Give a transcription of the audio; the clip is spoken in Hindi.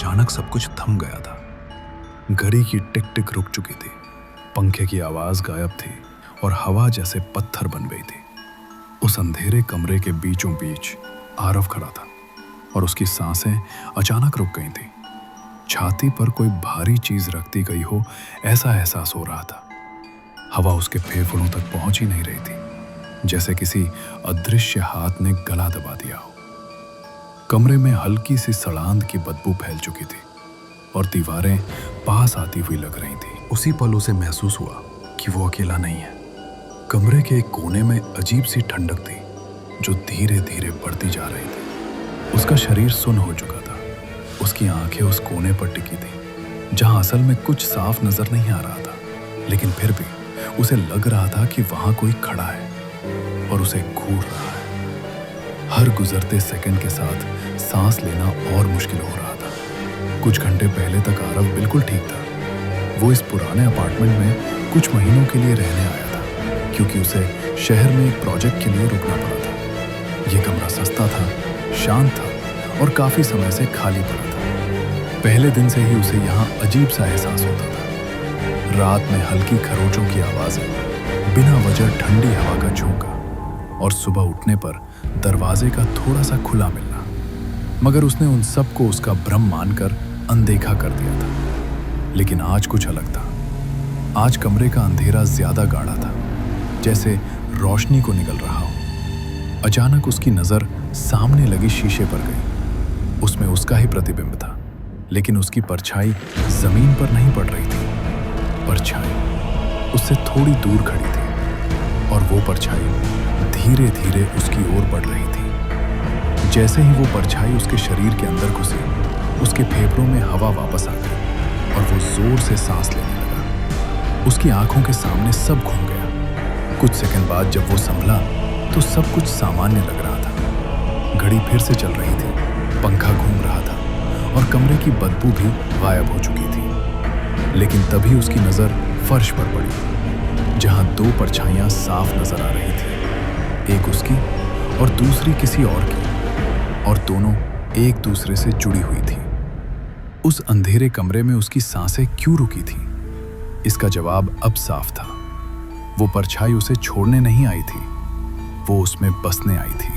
अचानक सब कुछ थम गया था। घड़ी की टिक टिक रुक चुकी थी, पंखे की आवाज गायब थी और हवा जैसे पत्थर बन गई थी। उस अंधेरे कमरे के बीचों बीच आरव खड़ा था और उसकी सांसें अचानक रुक गई थी। छाती पर कोई भारी चीज रख दी गई हो ऐसा एहसास हो रहा था। हवा उसके फेफड़ों तक पहुंच ही नहीं रही थी, जैसे किसी अदृश्य हाथ ने गला दबा दिया हो। कमरे में हल्की सी सड़ांध की बदबू फैल चुकी थी और दीवारें पास आती हुई लग रही थी। उसी पल उसे महसूस हुआ कि वो अकेला नहीं है। कमरे के एक कोने में अजीब सी ठंडक थी जो धीरे धीरे बढ़ती जा रही थी। उसका शरीर सुन्न हो चुका था। उसकी आंखें उस कोने पर टिकी थी जहां असल में कुछ साफ नजर नहीं आ रहा था, लेकिन फिर भी उसे लग रहा था कि वहां कोई खड़ा है और उसे घूर रहा है। हर गुजरते सेकंड के साथ सांस लेना और मुश्किल हो रहा था। कुछ घंटे पहले तक आरव बिल्कुल ठीक था। वो इस पुराने अपार्टमेंट में कुछ महीनों के लिए रहने आया था क्योंकि उसे शहर में एक प्रोजेक्ट के लिए रुकना पड़ा था। ये कमरा सस्ता था, शांत था और काफी समय से खाली पड़ा था। पहले दिन से ही उसे यहाँ अजीब सा एहसास होता था। रात में हल्की खरोंचों की आवाजें, बिना वजह ठंडी हवा का झोंका और सुबह उठने पर दरवाजे का थोड़ा सा खुला मिलना। मगर उसने उन सब को उसका भ्रम मानकर अनदेखा कर दिया था। लेकिन आज कुछ अलग था। आज कमरे का अंधेरा ज्यादा गाढ़ा था, जैसे रोशनी को निगल रहा हो। अचानक उसकी नजर सामने लगी शीशे पर गई। उसमें उसका ही प्रतिबिंब था, लेकिन उसकी परछाई जमीन पर नहीं पड़ रही थी। परछाई उससे थोड़ी दूर खड़ी थी और वो परछाई धीरे धीरे उसकी ओर बढ़ रही थी। जैसे ही वो परछाई उसके शरीर के अंदर घुसी, उसके फेफड़ों में हवा वापस आ गई और वो जोर से सांस लेने लगा। उसकी आंखों के सामने सब घूम गया। कुछ सेकंड बाद जब वो संभला तो सब कुछ सामान्य लग रहा था। घड़ी फिर से चल रही थी, पंखा घूम रहा था और कमरे की बदबू भी गायब हो चुकी थी। लेकिन तभी उसकी नजर फर्श पर पड़ी, जहां दो परछाइयां साफ नजर आ रही थी, एक उसकी और दूसरी किसी और की, और दोनों एक दूसरे से जुड़ी हुई थी। उस अंधेरे कमरे में उसकी सांसें क्यों रुकी थी? इसका जवाब अब साफ था। वो परछाई उसे छोड़ने नहीं आई थी, वो उसमें बसने आई थी।